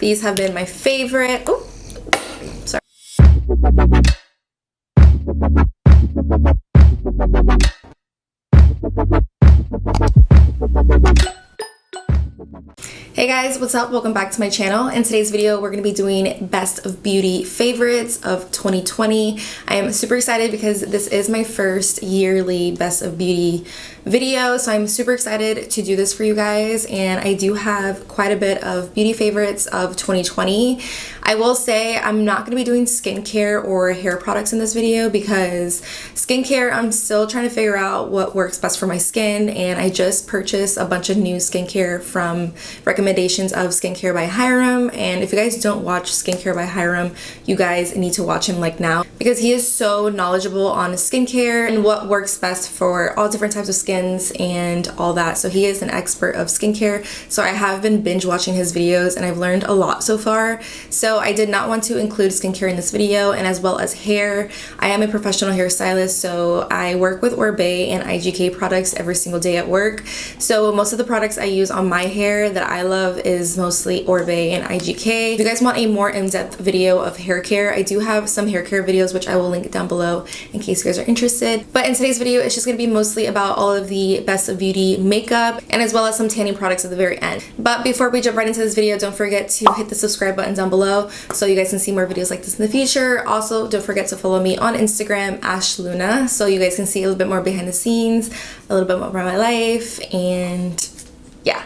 These have been my favorite. Oh, sorry. Hey guys, what's up? Welcome back to my channel. In today's video, we're going to be doing best of beauty favorites of 2020. I am super excited because this is my first yearly best of beauty video, so I'm super excited to do this for you guys, and I do have quite a bit of beauty favorites of 2020. I will say I'm not going to be doing skincare or hair products in this video because skincare, I'm still trying to figure out what works best for my skin, and I just purchased a bunch of new skincare from recommendations of Skincare by Hyram. And if you guys don't watch Skincare by Hyram, you guys need to watch him like now because he is so knowledgeable on skincare and what works best for all different types of skins and all that. So he is an expert of skincare. So I have been binge watching his videos and I've learned a lot so far. So I did not want to include skincare in this video, and as well as hair. I am a professional hairstylist, so I work with Oribe and IGK products every single day at work. So most of the products I use on my hair that I love is mostly Oribe and IGK. If you guys want a more in-depth video of hair care, I do have some hair care videos which I will link down below in case you guys are interested. But in today's video, it's just going to be mostly about all of the best of beauty makeup and as well as some tanning products at the very end. But before we jump right into this video, don't forget to hit the subscribe button down below so you guys can see more videos like this in the future. Also, don't forget to follow me on Instagram, Ashhluna, so you guys can see a little bit more behind the scenes, a little bit more about my life, and yeah.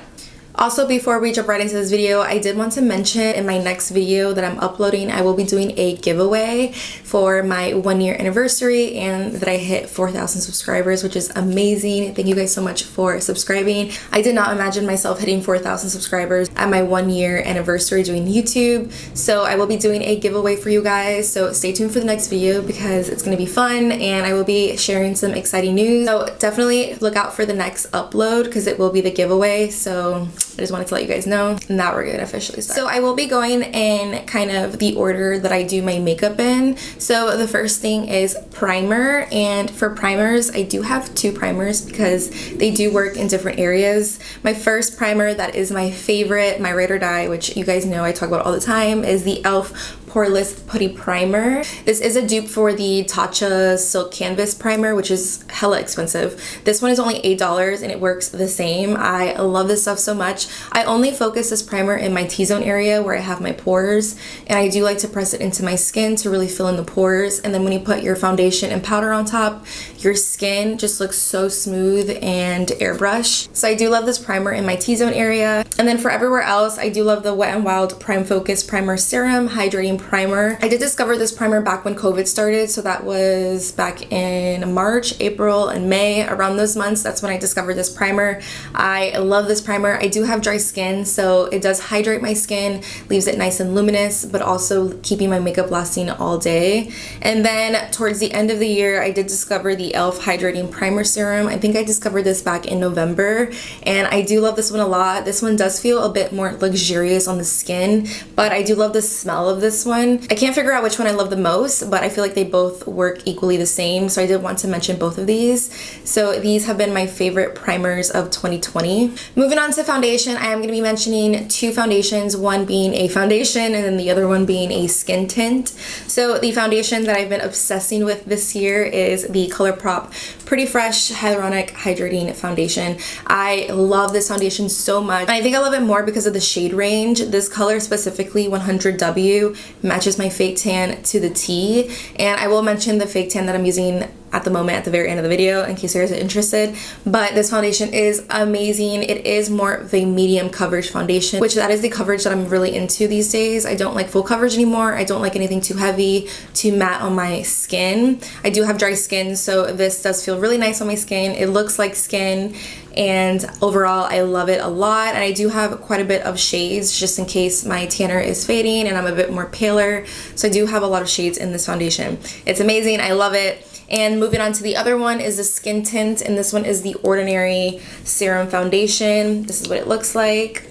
Also, before we jump right into this video, I did want to mention in my next video that I'm uploading, I will be doing a giveaway for my 1-year anniversary and that I hit 4,000 subscribers, which is amazing. Thank you guys so much for subscribing. I did not imagine myself hitting 4,000 subscribers at my 1-year anniversary doing YouTube. So I will be doing a giveaway for you guys. So stay tuned for the next video because it's going to be fun and I will be sharing some exciting news. So definitely look out for the next upload because it will be the giveaway. So I just wanted to let you guys know, and now we're gonna officially start. So I will be going in kind of the order that I do my makeup in. So the first thing is primer, and for primers, I do have 2 primers because they do work in different areas. My first primer that is my favorite, my ride or die, which you guys know I talk about all the time, is the e.l.f. Poreless Putty Primer. This is a dupe for the Tatcha Silk Canvas Primer, which is hella expensive. This one is only $8 and it works the same. I love this stuff so much. I only focus this primer in my T-zone area where I have my pores, and I do like to press it into my skin to really fill in the pores. And then when you put your foundation and powder on top, your skin just looks so smooth and airbrush. So I do love this primer in my T-zone area. And then for everywhere else, I do love the Wet n Wild Prime Focus Primer Serum Hydrating Primer. I did discover this primer back when COVID started, so that was back in March, April, and May. Around those months, that's when I discovered this primer. I love this primer. I do have dry skin, so it does hydrate my skin, leaves it nice and luminous, but also keeping my makeup lasting all day. And then towards the end of the year, I did discover the e.l.f. Hydrating Primer Serum. I think I discovered this back in November, and I do love this one a lot. This one does feel a bit more luxurious on the skin, but I do love the smell of this one. I can't figure out which one I love the most, but I feel like they both work equally the same, so I did want to mention both of these. So these have been my favorite primers of 2020. Moving on to foundation, I am going to be mentioning 2 foundations, one being a foundation and then the other one being a skin tint. So the foundation that I've been obsessing with this year is the Colourpop Pretty Fresh Hyaluronic Hydrating Foundation. I love this foundation so much, and I think I love it more because of the shade range. This color specifically, 100W, matches my fake tan to the T, and I will mention the fake tan that I'm using at the moment at the very end of the video in case you guys are interested. But this foundation is amazing. It is more of a medium coverage foundation, which that is the coverage that I'm really into these days. I don't like full coverage anymore. I don't like anything too heavy, too matte on my skin. I do have dry skin, so this does feel really nice on my skin. It looks like skin, and overall I love it a lot. And I do have quite a bit of shades just in case my tanner is fading and I'm a bit more paler, so I do have a lot of shades in this foundation. It's amazing. I love it. And moving on to the other one is the skin tint, and this one is the Ordinary Serum Foundation. This is what it looks like.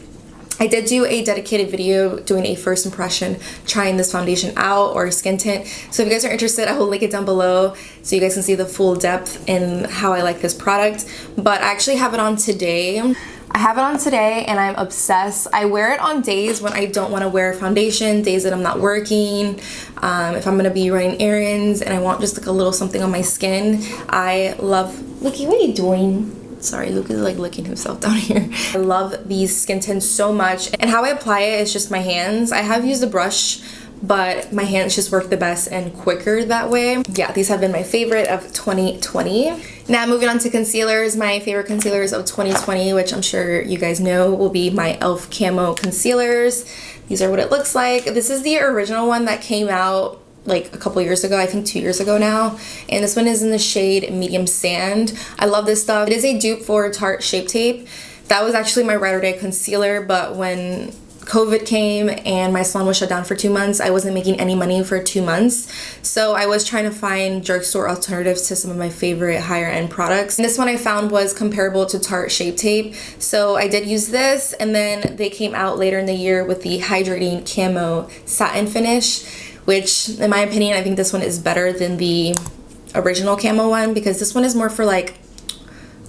I did do a dedicated video doing a first impression trying this foundation out, or skin tint. So if you guys are interested, I will link it down below so you guys can see the full depth in how I like this product. But I actually have it on today. I have it on today and I'm obsessed. I wear it on days when I don't want to wear foundation, days that I'm not working, if I'm gonna be running errands and I want just like a little something on my skin. I love, Looky, what are you doing? Sorry, Luke is like licking himself down here. I love these skin tints so much, and how I apply it is just my hands. I have used a brush, but my hands just work the best and quicker that way. Yeah, these have been my favorite of 2020. Now moving on to concealers. My favorite concealers of 2020, which I'm sure you guys know, will be my e.l.f. Camo concealers. These are what it looks like. This is the original one that came out like a couple years ago, I think 2 years ago now, and this one is in the shade medium sand. I love this stuff. It is a dupe for Tarte Shape Tape. That was actually my ride or die concealer, but when COVID came and my salon was shut down for 2 months, I wasn't making any money for 2 months, so I was trying to find drugstore alternatives to some of my favorite higher end products. And this one I found was comparable to Tarte Shape Tape, so I did use this, and then they came out later in the year with the Hydrating Camo Satin Finish, which in my opinion, I think this one is better than the original Camo one, because this one is more for like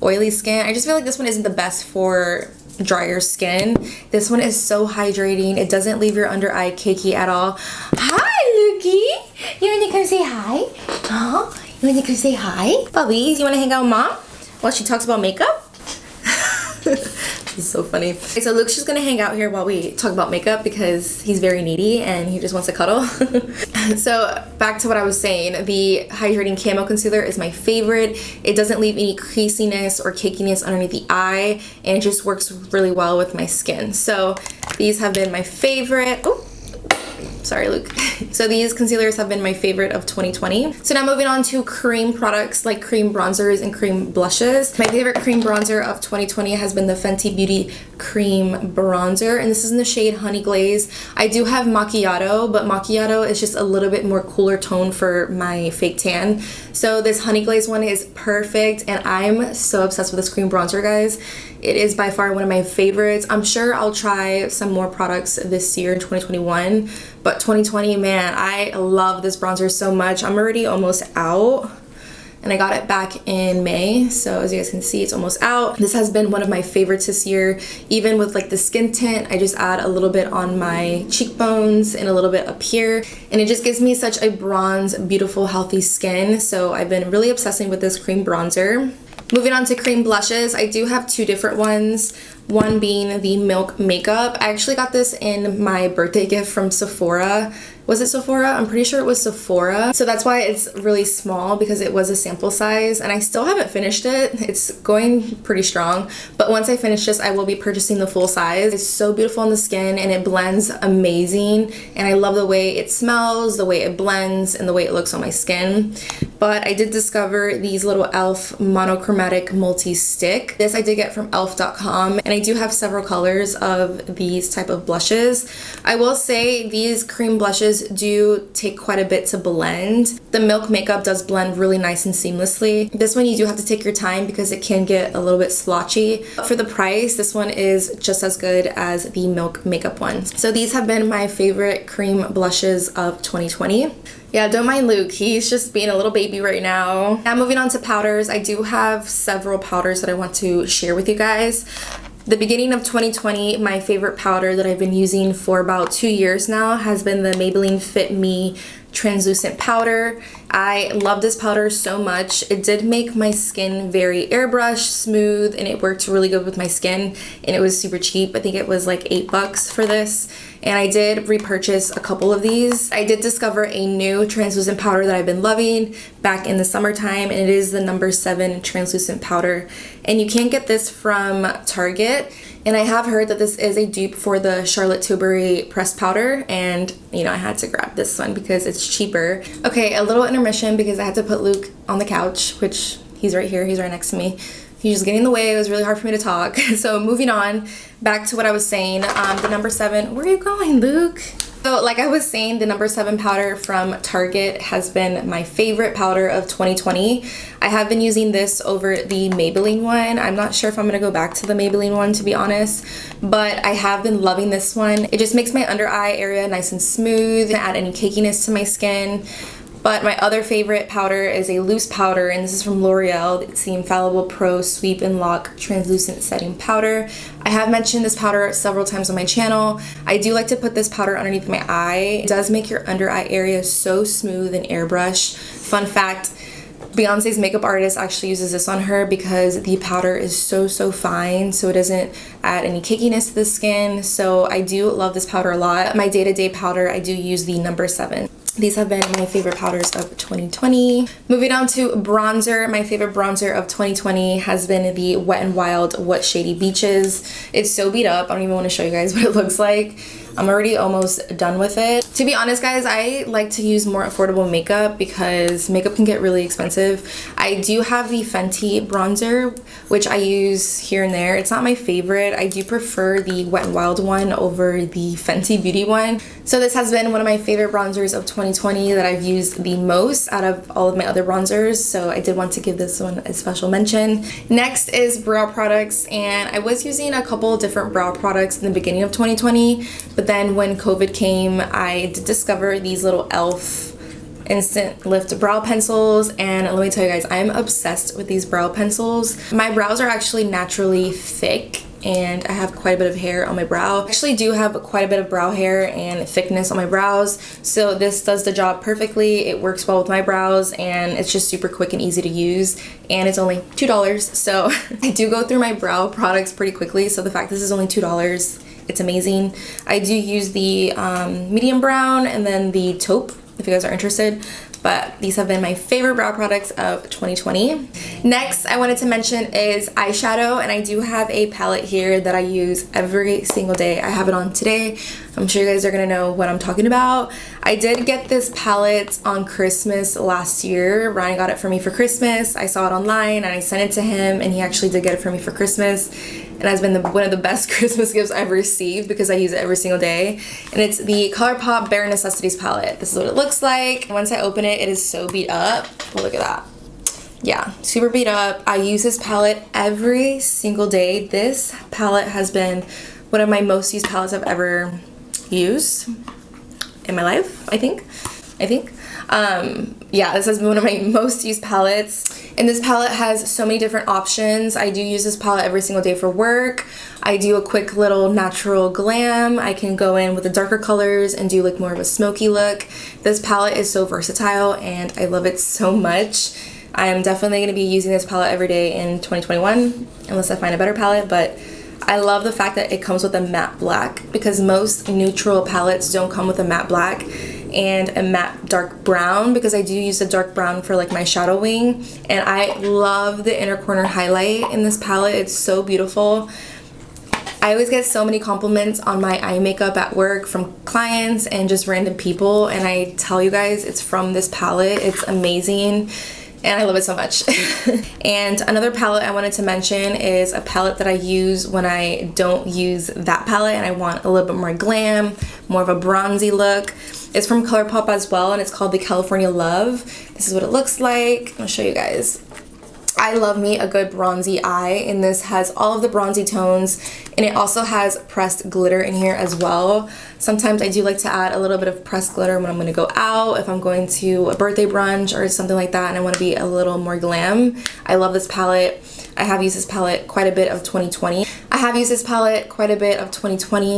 oily skin. I just feel like this one isn't the best for drier skin. This one is so hydrating. It doesn't leave your under eye cakey at all. Hi, Lukey. You wanna come say hi? Huh? You wanna come say hi? Bubbies, you wanna hang out with Mom while she talks about makeup? This is so funny. Okay, so Luke's just gonna hang out here while we talk about makeup because he's very needy and he just wants to cuddle. So back to what I was saying, the Hydrating Camo Concealer is my favorite. It doesn't leave any creasiness or cakiness underneath the eye, and it just works really well with my skin. So these have been my favorite. Oh, sorry, Luke. So these concealers have been my favorite of 2020. So now moving on to cream products like cream bronzers and cream blushes. My favorite cream bronzer of 2020 has been the Fenty Beauty Cream Bronzer, and this is in the shade Honey Glaze. I do have Macchiato, but Macchiato is just a little bit more cooler tone for my fake tan. So this Honey Glaze one is perfect, and I'm so obsessed with this cream bronzer, guys. It is by far one of my favorites. I'm sure I'll try some more products this year in 2021, but 2020, man, I love this bronzer so much. I'm already almost out, and I got it back in May, so as you guys can see, it's almost out. This has been one of my favorites this year. Even with like the skin tint, I just add a little bit on my cheekbones and a little bit up here, and it just gives me such a bronze, beautiful, healthy skin. So I've been really obsessing with this cream bronzer. Moving on to cream blushes, I do have two different ones. One being the Milk Makeup. I actually got this in my birthday gift from Sephora. Was it Sephora? I'm pretty sure it was Sephora. So that's why it's really small, because it was a sample size, and I still haven't finished it. It's going pretty strong, but once I finish this, I will be purchasing the full size. It's so beautiful on the skin and it blends amazing, and I love the way it smells, the way it blends, and the way it looks on my skin. But I did discover these little e.l.f. monochromatic multi-stick. This I did get from elf.com, and I do have several colors of these type of blushes. I will say these cream blushes do take quite a bit to blend. The Milk Makeup does blend really nice and seamlessly. This one you do have to take your time because it can get a little bit splotchy. But for the price, this one is just as good as the Milk Makeup one. So these have been my favorite cream blushes of 2020. Yeah, don't mind Luke, he's just being a little baby right now. Now moving on to powders, I do have several powders that I want to share with you guys. The beginning of 2020, my favorite powder that I've been using for about 2 years now has been the Maybelline Fit Me translucent powder. I love this powder so much. It did make my skin very airbrush smooth, and it worked really good with my skin, and it was super cheap. I think it was like $8 for this, and I did repurchase a couple of these. I did discover a new translucent powder that I've been loving back in the summertime, and it is the No. 7 translucent powder, and you can get this from Target. And I have heard that this is a dupe for the Charlotte Tilbury pressed powder, and you know, I had to grab this one because it's cheaper. Okay, a little intermission because I had to put Luke on the couch, which he's right here, he's right next to me. He's just getting in the way. It was really hard for me to talk. So moving on, back to what I was saying, the No. 7, where are you going, Luke? So like I was saying, the No. 7 powder from Target has been my favorite powder of 2020. I have been using this over the Maybelline one. I'm not sure if I'm gonna go back to the Maybelline one, to be honest, but I have been loving this one. It just makes my under eye area nice and smooth, and add any cakiness to my skin. But my other favorite powder is a loose powder, and this is from L'Oreal. It's the Infallible Pro Sweep and Lock Translucent Setting Powder. I have mentioned this powder several times on my channel. I do like to put this powder underneath my eye. It does make your under eye area so smooth and airbrush. Fun fact, Beyonce's makeup artist actually uses this on her because the powder is so fine, so it doesn't add any cakiness to the skin. So I do love this powder a lot. My day-to-day powder, I do use the number 7. These have been my favorite powders of 2020. Moving on to bronzer, my favorite bronzer of 2020 has been the Wet n Wild What Shady Beaches. It's so beat up, I don't even want to show you guys what it looks like. I'm already almost done with it. To be honest, guys, I like to use more affordable makeup because makeup can get really expensive. I do have the Fenty bronzer, which I use here and there. It's not my favorite. I do prefer the Wet n Wild one over the Fenty Beauty one. So this has been one of my favorite bronzers of 2020 that I've used the most out of all of my other bronzers. So I did want to give this one a special mention. Next is brow products, and I was using a couple different brow products in the beginning of 2020, but then when COVID came, I did discover these little e.l.f. instant lift brow pencils, and let me tell you guys, I'm obsessed with these brow pencils. My brows are actually naturally thick, and I have quite a bit of hair on my brow. I actually do have quite a bit of brow hair and thickness on my brows, so this does the job perfectly. It works well with my brows, and it's just super quick and easy to use, and it's only $2, so I do go through my brow products pretty quickly, so the fact this is only $2, it's amazing. I do use the medium brown and then the taupe, if you guys are interested. But these have been my favorite brow products of 2020. Next, I wanted to mention is eyeshadow, and I do have a palette here that I use every single day. I have it on today. I'm sure you guys are gonna know what I'm talking about. I did get this palette on Christmas last year. Ryan got it for me for Christmas. I saw it online and I sent it to him, and he actually did get it for me for Christmas. And has been one of the best Christmas gifts I've received because I use it every single day. And it's the Colourpop Bare Necessities palette. This is what it looks like. Once I open it, it is so beat up. Oh, look at that. Yeah, super beat up. I use this palette every single day. This palette has been one of my most used palettes I've ever used in my life, I think. Yeah, this has been one of my most used palettes, and this palette has so many different options. I do use this palette every single day for work. I do a quick little natural glam. I can go in with the darker colors and do like more of a smoky look. This palette is so versatile and I love it so much. I am definitely going to be using this palette every day in 2021 unless I find a better palette, but I love the fact that it comes with a matte black because most neutral palettes don't come with a matte black and a matte dark brown, because I do use a dark brown for like my shadowing, and I love the inner corner highlight in this palette. It's so beautiful. I always get so many compliments on my eye makeup at work from clients and just random people, and I tell you guys it's from this palette. It's amazing and I love it so much. And another palette I wanted to mention is a palette that I use when I don't use that palette and I want a little bit more glam, more of a bronzy look. It's from Colourpop as well, and it's called the California Love. This is what it looks like. I'll show you guys. I love me a good bronzy eye, and this has all of the bronzy tones, and it also has pressed glitter in here as well. Sometimes I do like to add a little bit of pressed glitter when I'm going to go out, if I'm going to a birthday brunch or something like that and I want to be a little more glam. I love this palette. I have used this palette quite a bit of 2020.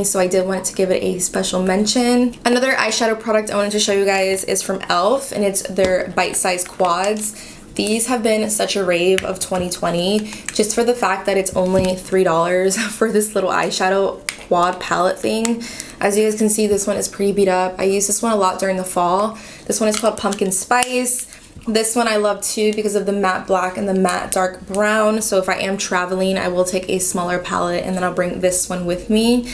So I did want to give it a special mention. Another eyeshadow product I wanted to show you guys is from e.l.f. and it's their bite-sized quads. These have been such a rave of 2020 just for the fact that it's only $3 for this little eyeshadow quad palette thing. As you guys can see, this one is pretty beat up. I use this one a lot during the fall. This one is called Pumpkin Spice. This one I love too because of the matte black and the matte dark brown. So if I am traveling, I will take a smaller palette and then I'll bring this one with me.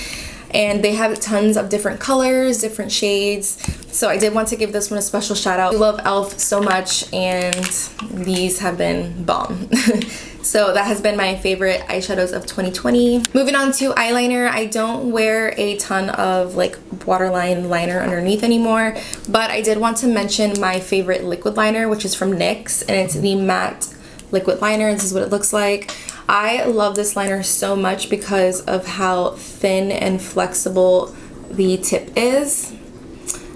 And they have tons of different colors, different shades. So I did want to give this one a special shout out. I love e.l.f. so much and these have been bomb. So that has been my favorite eyeshadows of 2020. Moving on to eyeliner, I don't wear a ton of like waterline liner underneath anymore, but I did want to mention my favorite liquid liner, which is from NYX, and it's the matte liquid liner. This is what it looks like. I love this liner so much because of how thin and flexible the tip is.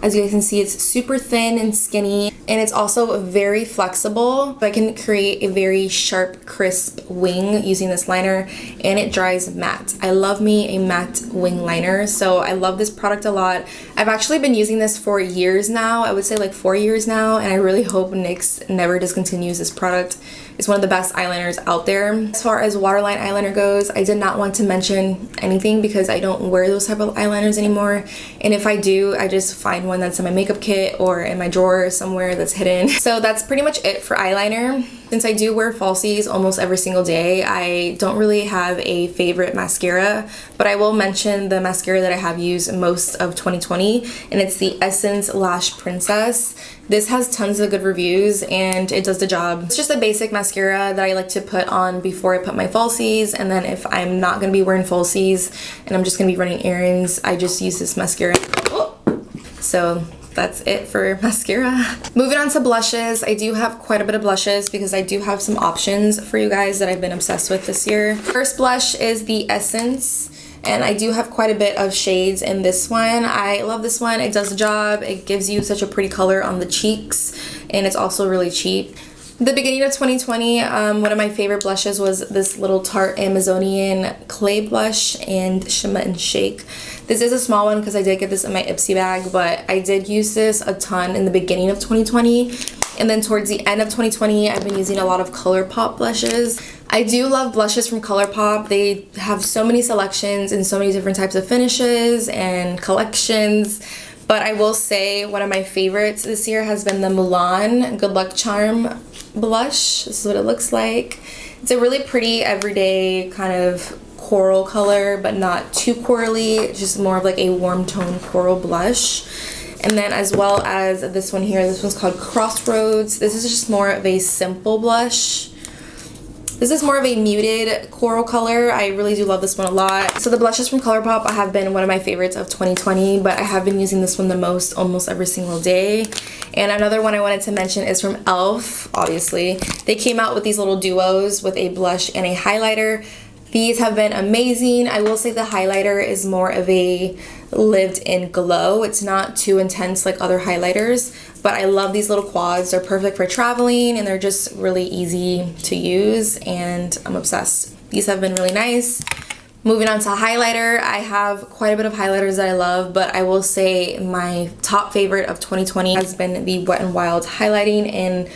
As you guys can see, it's super thin and skinny, and it's also very flexible. I can create a very sharp, crisp wing using this liner, and it dries matte. I love me a matte wing liner, so I love this product a lot. I've actually been using this for years now. I would say like 4 years now, and I really hope NYX never discontinues this product. It's one of the best eyeliners out there. As far as waterline eyeliner goes, I did not want to mention anything because I don't wear those type of eyeliners anymore. And if I do, I just find one that's in my makeup kit or in my drawer somewhere that's hidden. So that's pretty much it for eyeliner. Since I do wear falsies almost every single day, I don't really have a favorite mascara, but I will mention the mascara that I have used most of 2020, and it's the Essence Lash Princess. This has tons of good reviews and it does the job. It's just a basic mascara that I like to put on before I put my falsies, and then if I'm not gonna be wearing falsies and I'm just gonna be running errands, I just use this mascara. Oh. So that's it for mascara. Moving on to blushes, I do have quite a bit of blushes because I do have some options for you guys that I've been obsessed with this year. First blush is the Essence, and I do have quite a bit of shades in this one. I love this one. It does the job. It gives you such a pretty color on the cheeks, and it's also really cheap. The beginning of 2020, one of my favorite blushes was this little Tarte Amazonian clay blush and Shimmer and Shake. This is a small one because I did get this in my Ipsy bag, but I did use this a ton in the beginning of 2020. And then towards the end of 2020, I've been using a lot of Colourpop blushes. I do love blushes from Colourpop. They have so many selections and so many different types of finishes and collections. But I will say one of my favorites this year has been the Mulan Good Luck Charm blush. This is what it looks like. It's a really pretty everyday kind of coral color, but not too corally. It's just more of like a warm tone coral blush. And then as well as this one here, this one's called Crossroads. This is just more of a simple blush. This is more of a muted coral color. I really do love this one a lot. So the blushes from Colourpop have been one of my favorites of 2020, but I have been using this one the most almost every single day. And another one I wanted to mention is from e.l.f., obviously. They came out with these little duos with a blush and a highlighter. These have been amazing. I will say the highlighter is more of a lived-in glow. It's not too intense like other highlighters, but I love these little quads. They're perfect for traveling and they're just really easy to use, and I'm obsessed. These have been really nice. Moving on to highlighter, I have quite a bit of highlighters that I love, but I will say my top favorite of 2020 has been the Wet n Wild highlighting in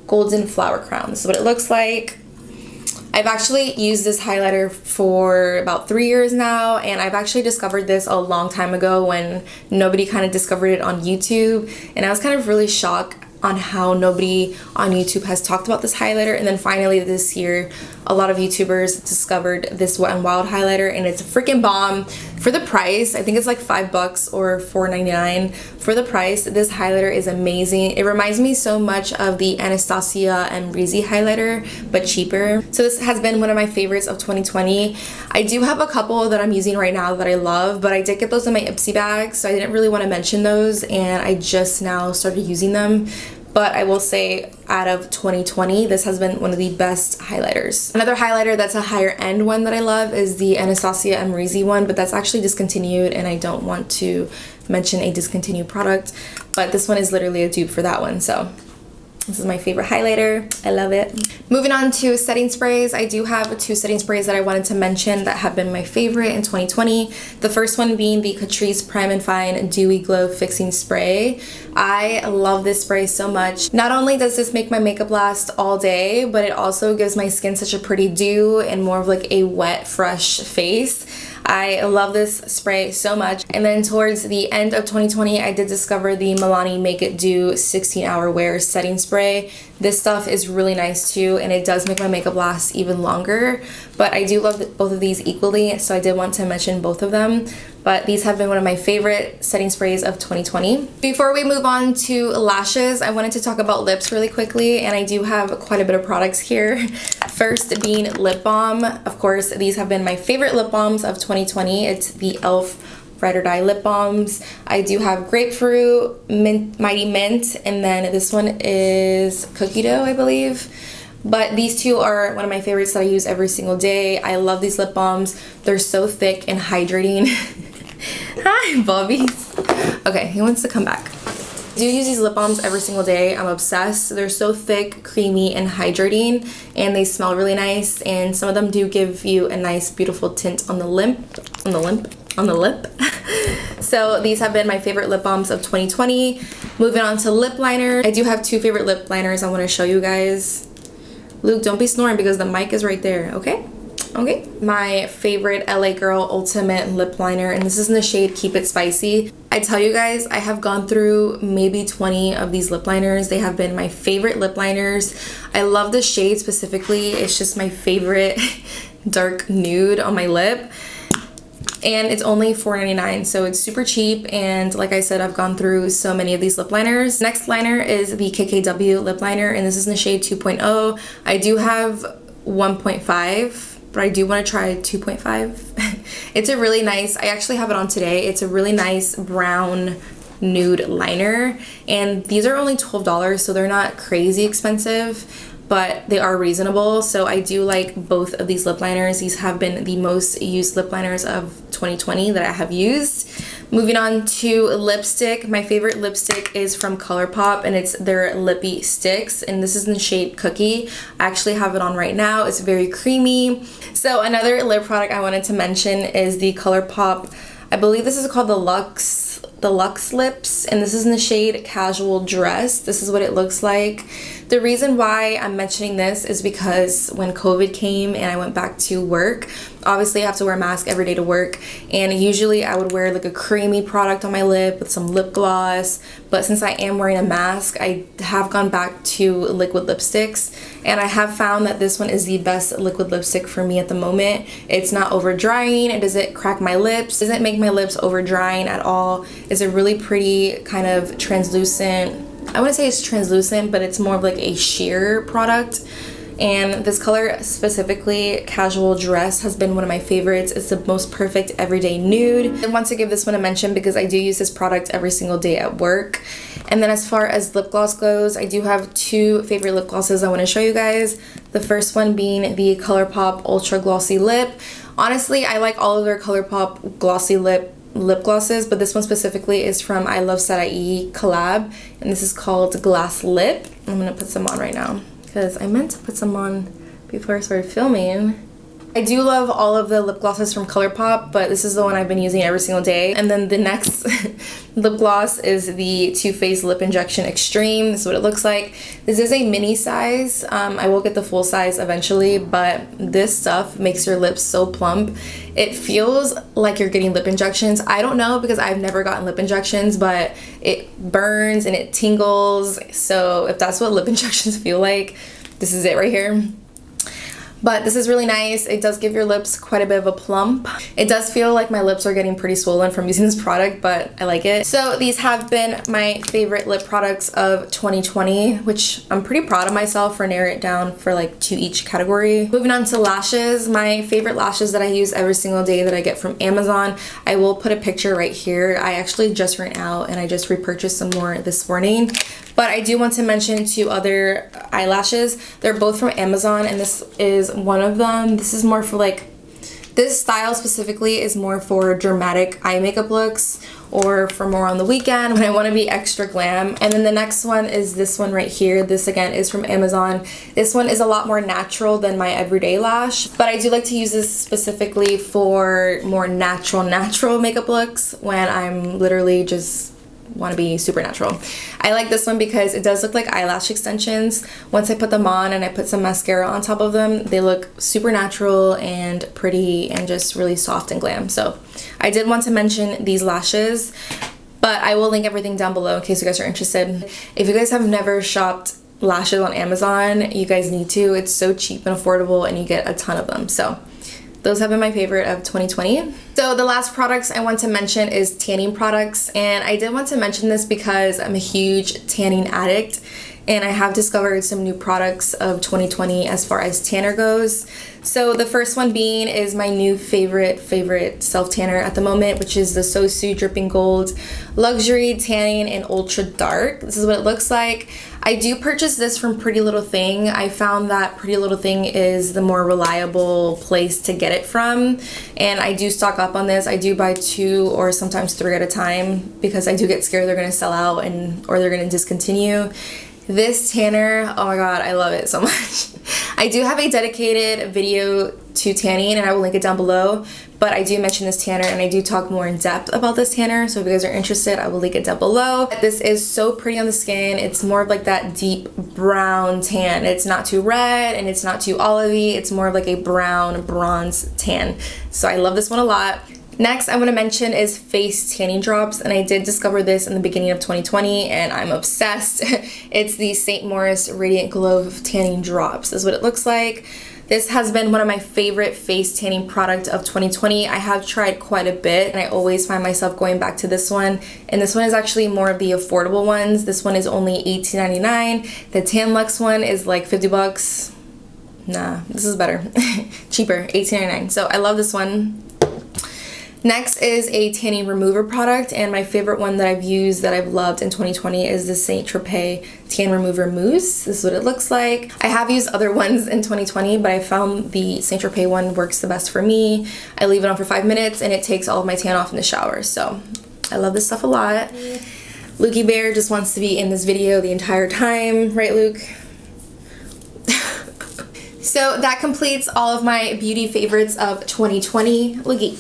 Golden Flower Crown. This is what it looks like. I've actually used this highlighter for about 3 years now, and I've actually discovered this a long time ago when nobody kind of discovered it on YouTube, and I was kind of really shocked on how nobody on YouTube has talked about this highlighter. And then finally this year, a lot of YouTubers discovered this Wet n Wild highlighter, and it's a freaking bomb. For the price, I think it's like $5 or $4.99. For the price, this highlighter is amazing. It reminds me so much of the Anastasia and Breezy highlighter, but cheaper. So this has been one of my favorites of 2020. I do have a couple that I'm using right now that I love, but I did get those in my Ipsy bag, so I didn't really want to mention those, and I just now started using them. But I will say out of 2020, this has been one of the best highlighters. Another highlighter that's a higher end one that I love is the Anastasia Amrezy one, but that's actually discontinued, and I don't want to mention a discontinued product, but this one is literally a dupe for that one. So this is my favorite highlighter. I love it. Moving on to setting sprays, I do have 2 setting sprays that I wanted to mention that have been my favorite in 2020. The first one being the Catrice Prime and Fine Dewy Glow Fixing Spray. I love this spray so much. Not only does this make my makeup last all day, but it also gives my skin such a pretty dew and more of like a wet, fresh face. I love this spray so much. And then towards the end of 2020, I did discover the Milani Make It Do 16-Hour Wear Setting Spray. This stuff is really nice too, and it does make my makeup last even longer. But I do love both of these equally, so I did want to mention both of them. But these have been one of my favorite setting sprays of 2020. Before we move on to lashes, I wanted to talk about lips really quickly, and I do have quite a bit of products here. First being lip balm. Of course, these have been my favorite lip balms of 2020. It's the e.l.f. Ride or Die lip balms. I do have grapefruit, mighty mint, and then this one is cookie dough, I believe. But these two are one of my favorites that I use every single day. I love these lip balms. They're so thick and hydrating. Hi, Bobbies. Okay, he wants to come back. I do use these lip balms every single day. I'm obsessed. They're so thick, creamy, and hydrating, and they smell really nice, and some of them do give you a nice, beautiful tint on the lip. So these have been my favorite lip balms of 2020. Moving on to lip liner. I do have two favorite lip liners I want to show you guys. Luke, don't be snoring because the mic is right there, okay? Okay. My favorite LA Girl Ultimate Lip Liner, and this is in the shade Keep It Spicy. I tell you guys, I have gone through maybe 20 of these lip liners. They have been my favorite lip liners. I love the shade specifically. It's just my favorite dark nude on my lip. And it's only $4.99, so it's super cheap, and like I said, I've gone through so many of these lip liners. Next liner is the KKW lip liner, and this is in the shade 2.0. I do have 1.5, but I do want to try 2.5. It's a really nice, I actually have it on today. It's a really nice brown nude liner, and these are only $12, so they're not crazy expensive, but they are reasonable. So I do like both of these lip liners. These have been the most used lip liners of 2020 that I have used. Moving on to lipstick. My favorite lipstick is from Colourpop, and it's their Lippy Sticks, and this is in the shade Cookie. I actually have it on right now. It's very creamy. So another lip product I wanted to mention is the Colourpop, I believe this is called the Luxe Lips, and this is in the shade Casual Dress. This is what it looks like. The reason why I'm mentioning this is because when COVID came and I went back to work, obviously I have to wear a mask every day to work, and usually I would wear like a creamy product on my lip with some lip gloss, but since I am wearing a mask, I have gone back to liquid lipsticks, and I have found that this one is the best liquid lipstick for me at the moment. It's not over drying, it doesn't crack my lips, doesn't make my lips over drying at all. It's a really pretty kind of translucent, I wouldn't say it's translucent, but it's more of like a sheer product. And this color specifically, Casual Dress, has been one of my favorites. It's the most perfect everyday nude. I want to give this one a mention because I do use this product every single day at work. And then as far as lip gloss goes, I do have two favorite lip glosses I want to show you guys. The first one being the Colourpop Ultra Glossy Lip. Honestly, I like all of their Colourpop glossy lip glosses, but this one specifically is from I Love Sarai collab, and this is called Glass Lip. I'm gonna put some on right now because I meant to put some on before I started filming. I do love all of the lip glosses from Colourpop, but this is the one I've been using every single day. And then the next lip gloss is the Too Faced Lip Injection Extreme. This is what it looks like. This is a mini size. I will get the full size eventually, but this stuff makes your lips so plump. It feels like you're getting lip injections. I don't know because I've never gotten lip injections, but it burns and it tingles. So if that's what lip injections feel like, this is it right here. But this is really nice. It does give your lips quite a bit of a plump. It does feel like my lips are getting pretty swollen from using this product, but I like it. So these have been my favorite lip products of 2020, which I'm pretty proud of myself for narrowing it down for like 2 each category. Moving on to lashes. My favorite lashes that I use every single day that I get from Amazon. I will put a picture right here. I actually just ran out and I just repurchased some more this morning. But I do want to mention 2 other eyelashes. They're both from Amazon, and this is one of them. This is more for like, this style specifically is more for dramatic eye makeup looks or for more on the weekend when I want to be extra glam. And then the next one is this one right here. This again is from Amazon. This one is a lot more natural than my everyday lash, but I do like to use this specifically for more natural makeup looks when I'm literally just want to be super natural. I like this one because it does look like eyelash extensions. Once I put them on and I put some mascara on top of them, they look super natural and pretty and just really soft and glam. So I did want to mention these lashes, but I will link everything down below in case you guys are interested. If you guys have never shopped lashes on Amazon, you guys need to. It's so cheap and affordable and you get a ton of them. So those have been my favorite of 2020. So the last products I want to mention is tanning products, and I did want to mention this because I'm a huge tanning addict, and I have discovered some new products of 2020 as far as tanner goes. So the first one being is my new favorite self tanner at the moment, which is the Sosu Dripping Gold Luxury Tanning in Ultra Dark. This is what it looks like. I do purchase this from Pretty Little Thing. I found that Pretty Little Thing is the more reliable place to get it from, and I do stock up on this. I do buy 2 or sometimes 3 at a time because I do get scared they're gonna sell out or they're gonna discontinue. This tanner, oh my god, I love it so much. I do have a dedicated video to tanning and I will link it down below, but I do mention this tanner and I do talk more in depth about this tanner, so if you guys are interested, I will link it down below. This is so pretty on the skin. It's more of like that deep brown tan. It's not too red and it's not too olivey. It's more of like a brown bronze tan. So I love this one a lot. Next I'm going to mention is face tanning drops, and I did discover this in the beginning of 2020 and I'm obsessed. It's the St. Morris Radiant Glow Tanning Drops. This is what it looks like. This has been one of my favorite face tanning product of 2020. I have tried quite a bit and I always find myself going back to this one, and this one is actually more of the affordable ones. This one is only $18.99. The Tan Luxe one is like 50 bucks. Nah, this is better. Cheaper, $18.99. So I love this one. Next is a tanning remover product, and my favorite one that I've used that I've loved in 2020 is the Saint Tropez Tan Remover Mousse. This is what it looks like. I have used other ones in 2020, but I found the Saint Tropez one works the best for me. I leave it on for 5 minutes and it takes all of my tan off in the shower, so I love this stuff a lot. Lukey Bear just wants to be in this video the entire time, right Luke? So that completes all of my beauty favorites of 2020. Looky.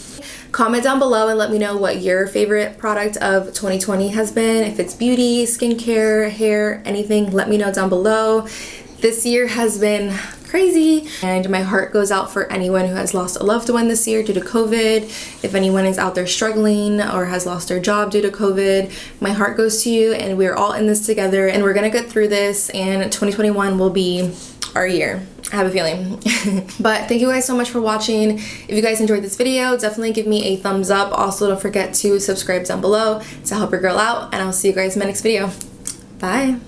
Comment down below and let me know what your favorite product of 2020 has been. If it's beauty, skincare, hair, anything, let me know down below. This year has been crazy and my heart goes out for anyone who has lost a loved one this year due to COVID. If anyone is out there struggling or has lost their job due to COVID, my heart goes to you, and we're all in this together and we're gonna get through this, and 2021 will be our year. I have a feeling. But thank you guys so much for watching. If you guys enjoyed this video, definitely give me a thumbs up. Also, don't forget to subscribe down below to help your girl out, and I'll see you guys in my next video. Bye.